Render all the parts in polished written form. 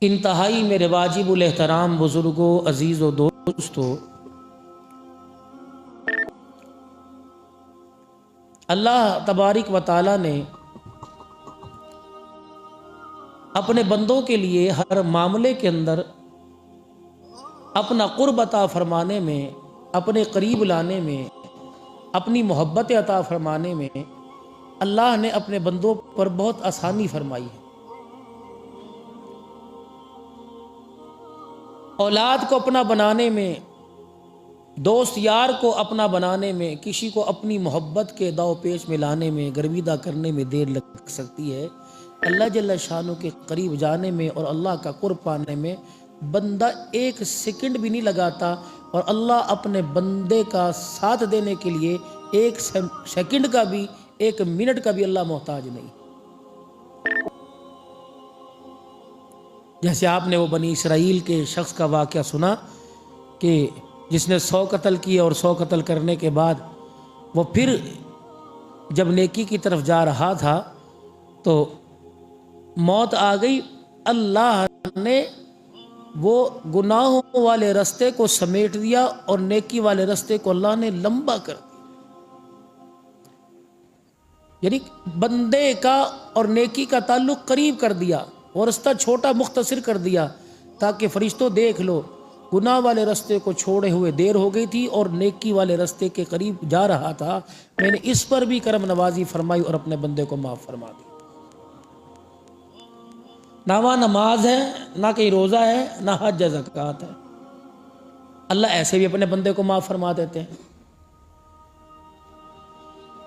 انتہائی میرے واجب الاحترام بزرگوں، عزیز و دوستو، اللہ تبارک و تعالی نے اپنے بندوں کے لیے ہر معاملے کے اندر اپنا قرب عطا فرمانے میں، اپنے قریب لانے میں، اپنی محبت عطا فرمانے میں اللہ نے اپنے بندوں پر بہت آسانی فرمائی ہے۔ اولاد کو اپنا بنانے میں، دوست یار کو اپنا بنانے میں، کسی کو اپنی محبت کے داؤ پیش میں لانے میں، گرویدہ کرنے میں دیر لگ سکتی ہے، اللہ جل شانہ کے قریب جانے میں اور اللہ کا قرب پانے میں بندہ ایک سیکنڈ بھی نہیں لگاتا، اور اللہ اپنے بندے کا ساتھ دینے کے لیے ایک سیکنڈ کا بھی، ایک منٹ کا بھی اللہ محتاج نہیں۔ جیسے آپ نے وہ بنی اسرائیل کے شخص کا واقعہ سنا کہ جس نے 100 قتل کیے، اور 100 قتل کرنے کے بعد وہ پھر جب نیکی کی طرف جا رہا تھا تو موت آ گئی۔ اللہ نے وہ گناہوں والے رستے کو سمیٹ دیا اور نیکی والے رستے کو اللہ نے لمبا کر دیا، یعنی بندے کا اور نیکی کا تعلق قریب کر دیا اور رستہ چھوٹا مختصر کر دیا، تاکہ فرشتوں دیکھ لو گناہ والے رستے کو چھوڑے ہوئے دیر ہو گئی تھی اور نیکی والے رستے کے قریب جا رہا تھا، میں نے اس پر بھی کرم نوازی فرمائی اور اپنے بندے کو معاف فرما دی۔ نہ وہاں نماز ہے، نہ کہیں روزہ ہے، نہ حج زکوٰۃ ہے، اللہ ایسے بھی اپنے بندے کو معاف فرما دیتے ہیں۔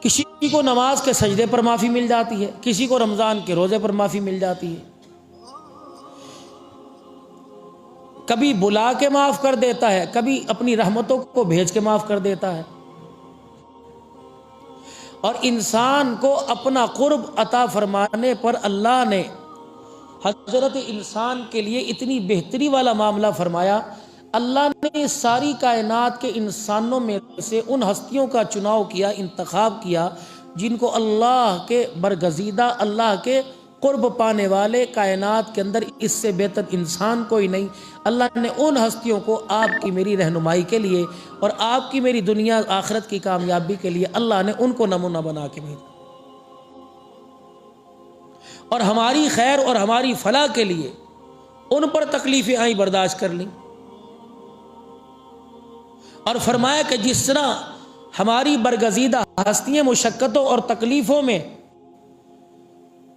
کسی کو نماز کے سجدے پر معافی مل جاتی ہے، کسی کو رمضان کے روزے پر معافی مل جاتی ہے، کبھی بلا کے معاف کر دیتا ہے، کبھی اپنی رحمتوں کو بھیج کے معاف کر دیتا ہے، اور انسان کو اپنا قرب عطا فرمانے پر اللہ نے حضرت انسان کے لیے اتنی بہتری والا معاملہ فرمایا۔ اللہ نے ساری کائنات کے انسانوں میں سے ان ہستیوں کا چناؤ کیا، انتخاب کیا جن کو اللہ کے برگزیدہ، اللہ کے قرب پانے والے کائنات کے اندر اس سے بہتر انسان کوئی نہیں۔ اللہ نے ان ہستیوں کو آپ کی میری رہنمائی کے لیے اور آپ کی میری دنیا آخرت کی کامیابی کے لیے اللہ نے ان کو نمونہ بنا کے بھیجا، اور ہماری خیر اور ہماری فلاح کے لیے ان پر تکلیفیں آئیں برداشت کر لیں، اور فرمایا کہ جس طرح ہماری برگزیدہ ہستیاں مشقتوں اور تکلیفوں میں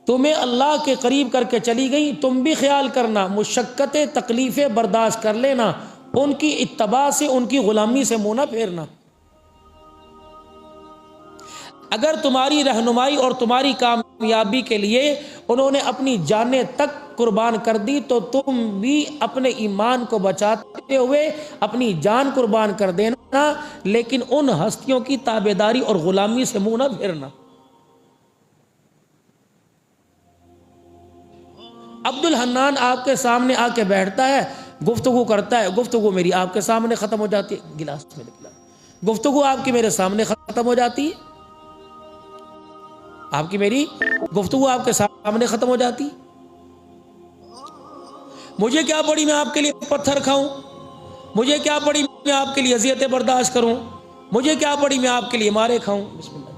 تمہیں اللہ کے قریب کر کے چلی گئی، تم بھی خیال کرنا، مشقتیں تکلیفیں برداشت کر لینا، ان کی اتباع سے، ان کی غلامی سے منہ نہ پھیرنا۔ اگر تمہاری رہنمائی اور تمہاری کامیابی کے لیے انہوں نے اپنی جانیں تک قربان کر دی، تو تم بھی اپنے ایمان کو بچاتے ہوئے اپنی جان قربان کر دینا، لیکن ان ہستیوں کی تابعداری اور غلامی سے منہ نہ پھیرنا۔ عبد الحنان آپ کے سامنے آ کے بیٹھتا ہے، گفتگو کرتا ہے، گفتگو میری آپ کے سامنے ختم ہو جاتی ہے، گلاس میں نکلا، گفتگو آپ کی میرے سامنے ختم ہو جاتی ہے، آپ کی میری گفتگو آپ کے سامنے ختم ہو جاتی۔ مجھے کیا پڑی میں آپ کے لیے پتھر کھاؤں، مجھے کیا پڑی میں آپ کے لیے اذیتیں برداشت کروں، مجھے کیا پڑی میں آپ کے لیے مارے کھاؤں۔ بسم اللہ۔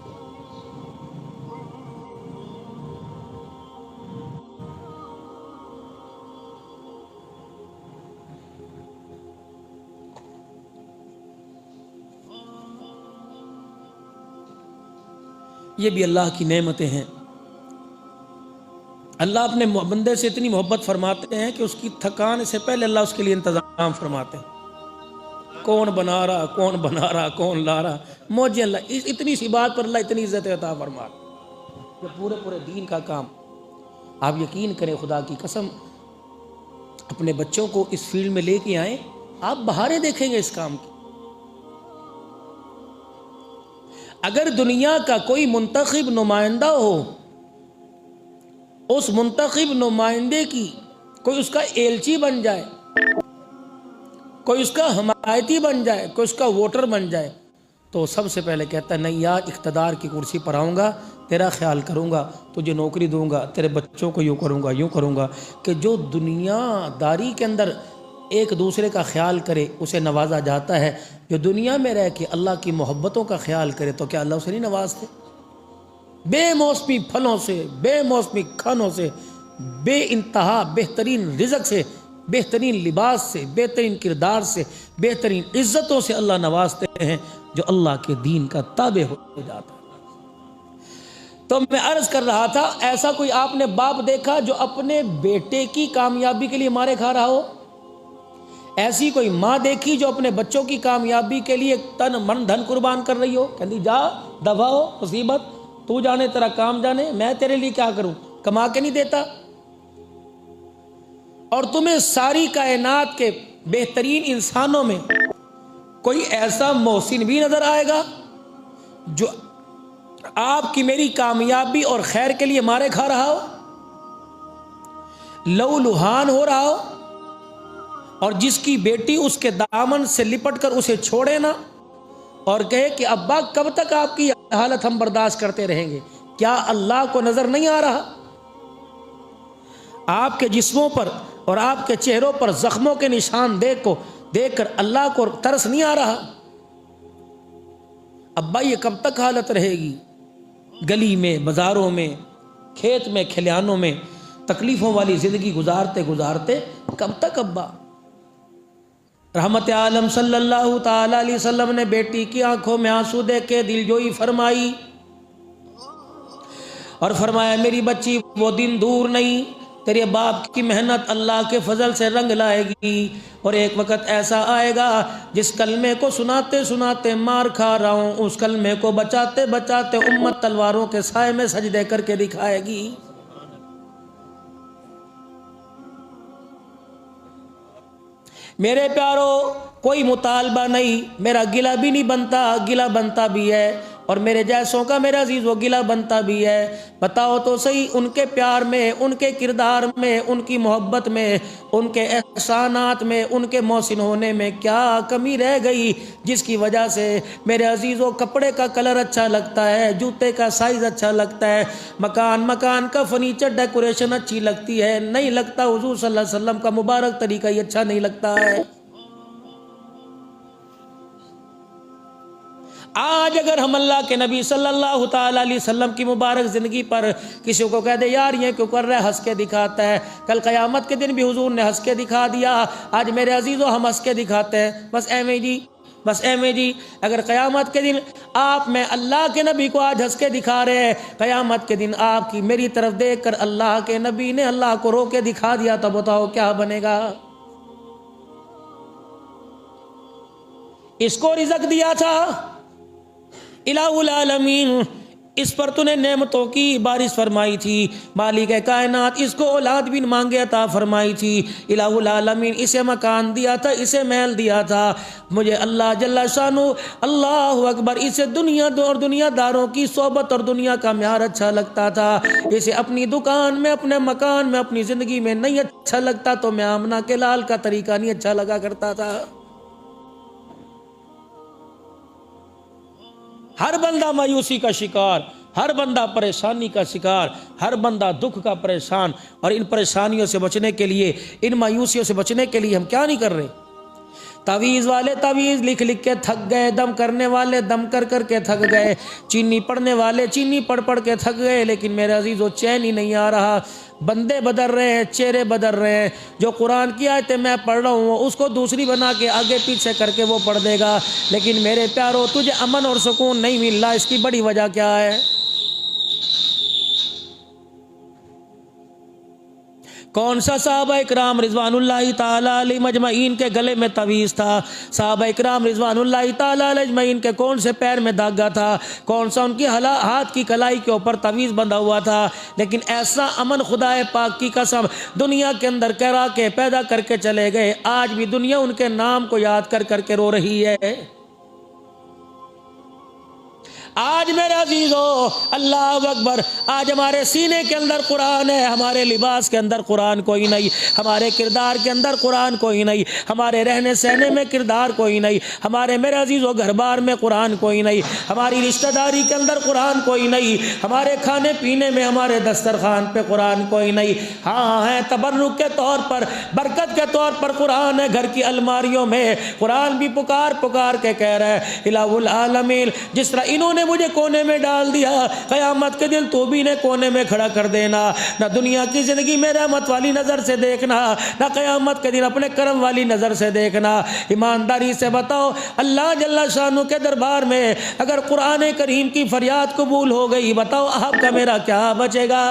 یہ بھی اللہ کی نعمتیں ہیں۔ اللہ اپنے بندے سے اتنی محبت فرماتے ہیں کہ اس کی تھکان سے پہلے اللہ اس کے لیے انتظام فرماتے ہیں، کون بنا رہا، کون بنا رہا، کون لا رہا، موجے اللہ، اتنی سی بات پر اللہ اتنی عزت عطا فرماتا ہے۔ یہ پورے دین کا کام، آپ یقین کریں، خدا کی قسم، اپنے بچوں کو اس فیلڈ میں لے کے آئیں، آپ بہاریں دیکھیں گے اس کام کی۔ اگر دنیا کا کوئی منتخب نمائندہ ہو، اس منتخب نمائندے کی کوئی اس کا ایلچی بن جائے، کوئی اس کا حمایتی بن جائے، کوئی اس کا ووٹر بن جائے، تو سب سے پہلے کہتا ہے نہیں یار، اقتدار کی کرسی پر آؤں گا تیرا خیال کروں گا، تجھے نوکری دوں گا، تیرے بچوں کو یوں کروں گا کہ جو دنیا داری کے اندر ایک دوسرے کا خیال کرے اسے نوازا جاتا ہے، جو دنیا میں رہ کے اللہ کی محبتوں کا خیال کرے تو کیا اللہ اسے نہیں نوازتے؟ بے موسمی پھلوں سے، بے موسمی کھانوں سے، بے انتہا بہترین رزق سے، بہترین لباس سے، بہترین کردار سے، بہترین عزتوں سے اللہ نوازتے ہیں جو اللہ کے دین کا تابع ہو جاتا ہے۔ تو میں عرض کر رہا تھا، ایسا کوئی آپ نے باپ دیکھا جو اپنے بیٹے کی کامیابی کے لیے مارے کھا رہا ہو؟ ایسی کوئی ماں دیکھی جو اپنے بچوں کی کامیابی کے لیے تن من دھن قربان کر رہی ہو؟ کہتی جا دفع ہو مصیبت، تو جانے تیرا کام جانے، میں تیرے لیے کیا کروں، کما کے نہیں دیتا؟ اور تمہیں ساری کائنات کے بہترین انسانوں میں کوئی ایسا محسن بھی نظر آئے گا جو آپ کی میری کامیابی اور خیر کے لیے مارے کھا رہا ہو، لہو لہان ہو رہا ہو، اور جس کی بیٹی اس کے دامن سے لپٹ کر اسے چھوڑے نہ اور کہے کہ ابا کب تک آپ کی حالت ہم برداشت کرتے رہیں گے؟ کیا اللہ کو نظر نہیں آ رہا؟ آپ کے جسموں پر اور آپ کے چہروں پر زخموں کے نشان دیکھ کر اللہ کو ترس نہیں آ رہا؟ ابا یہ کب تک حالت رہے گی؟ گلی میں، بازاروں میں، کھیت میں، کھلیانوں میں تکلیفوں والی زندگی گزارتے گزارتے کب تک ابا؟ رحمت عالم صلی اللہ تعالی علیہ وسلم نے بیٹی کی آنکھوں میں آنسو دیکھ کے دل جوئی فرمائی اور فرمایا میری بچی وہ دن دور نہیں، تیرے باپ کی محنت اللہ کے فضل سے رنگ لائے گی، اور ایک وقت ایسا آئے گا جس کلمے کو سناتے سناتے مار کھا رہا ہوں، اس کلمے کو بچاتے بچاتے امت تلواروں کے سائے میں سجدے کر کے دکھائے گی۔ میرے پیارو، کوئی مطالبہ نہیں، میرا گلہ بھی نہیں بنتا، گلہ بنتا بھی ہے، اور میرے جیسوں کا میرا عزیز وہ گلہ بنتا بھی ہے۔ بتاؤ تو صحیح، ان کے پیار میں، ان کے کردار میں، ان کی محبت میں، ان کے احسانات میں، ان کے محسن ہونے میں کیا کمی رہ گئی جس کی وجہ سے میرے عزیزوں کپڑے کا کلر اچھا لگتا ہے، جوتے کا سائز اچھا لگتا ہے، مکان کا فرنیچر ڈیکوریشن اچھی لگتی ہے، نہیں لگتا حضور صلی اللہ علیہ وسلم کا مبارک طریقہ یہ اچھا نہیں لگتا ہے؟ آج اگر ہم اللہ کے نبی صلی اللہ تعالی علیہ وسلم کی مبارک زندگی پر کسی کو کہہ دے یار یہ کیوں کر رہا ہے، ہنس کے دکھاتا ہے، کل قیامت کے دن بھی حضور نے ہنس کے دکھا دیا، آج میرے عزیزوں ہم ہنس کے دکھاتے ہیں، بس ایویں جی، بس ایویں جی۔ اگر قیامت کے دن آپ میں اللہ کے نبی کو آج ہنس کے دکھا رہے ہیں، قیامت کے دن آپ کی میری طرف دیکھ کر اللہ کے نبی نے اللہ کو رو کے دکھا دیا، تو بتاؤ کیا بنے گا؟ اس کو رزق دیا تھا الہ العالمین، اس پر تو نے نعمتوں کی بارش فرمائی تھی، مالک کائنات اس کو اولاد بھی مانگے عطا فرمائی تھی، الہ العالمین اسے مکان دیا تھا، اسے محل دیا تھا، مجھے اللہ جل شانہ اللہ اکبر اسے دنیا اور دنیا داروں کی صحبت اور دنیا کا معیار اچھا لگتا تھا، اسے اپنی دکان میں، اپنے مکان میں، اپنی زندگی میں نہیں اچھا لگتا تو میں آمنہ کے لال کا طریقہ نہیں اچھا لگا کرتا تھا۔ ہر بندہ مایوسی کا شکار، ہر بندہ پریشانی کا شکار، ہر بندہ دکھ کا پریشان، اور ان پریشانیوں سے بچنے کے لیے، ان مایوسیوں سے بچنے کے لیے ہم کیا نہیں کر رہے؟ تعویذ والے تعویذ لکھ لکھ کے تھک گئے، دم کرنے والے دم کر کر کے تھک گئے، چینی پڑھنے والے چینی پڑھ پڑھ کے تھک گئے، لیکن میرے عزیزو چین ہی نہیں آ رہا۔ بندے بدل رہے ہیں، چہرے بدل رہے ہیں، جو قرآن کی آیتیں میں پڑھ رہا ہوں اس کو دوسری بنا کے آگے پیچھے کر کے وہ پڑھ دے گا، لیکن میرے پیارو تجھے امن اور سکون نہیں مل رہا، اس کی بڑی وجہ کیا ہے؟ کون سا صحابہ اکرام رضوان اللہ تعالیٰ علیہ مجمعین کے گلے میں تعویذ تھا؟ صحابہ اکرام رضوان اللہ تعالیٰ علیہ مجمعین کے کون سے پیر میں داغا تھا؟ کون سا ان کی ہاتھ کی کلائی کے اوپر تعویذ بندھا ہوا تھا؟ لیکن ایسا امن خدا پاک کی قسم دنیا کے اندر کرا کے پیدا کر کے چلے گئے، آج بھی دنیا ان کے نام کو یاد کر کر کے رو رہی ہے۔ آج میرے عزیزو اللہ اکبر، آج ہمارے سینے کے اندر قرآن ہے، ہمارے لباس کے اندر قرآن کوئی نہیں، ہمارے کردار کے اندر قرآن کوئی نہیں، ہمارے رہنے سہنے میں کردار کوئی نہیں، ہمارے میرے عزیزو گھر بار میں قرآن کوئی نہیں، ہماری رشتہ داری کے اندر قرآن کوئی نہیں، ہمارے کھانے پینے میں ہمارے دسترخوان پہ قرآن کوئی نہیں۔ ہاں ہے تبرک کے طور پر، برکت کے طور پر قرآن ہے گھر کی الماریوں میں۔ قرآن بھی پکار پکار کے کہہ رہا ہے الہ العالمین، جس طرح انہوں نے مجھے کونے میں ڈال دیا، قیامت کے دن تو بھی انہیں کونے میں کھڑا کر دینا۔ نہ دنیا کی زندگی میں رحمت والی نظر سے دیکھنا، نہ قیامت کے دن اپنے کرم والی نظر سے دیکھنا۔ ایمانداری سے بتاؤ، اللہ جل شانہ کے دربار میں اگر قرآن کریم کی فریاد قبول ہو گئی، بتاؤ آپ کا میرا کیا بچے گا؟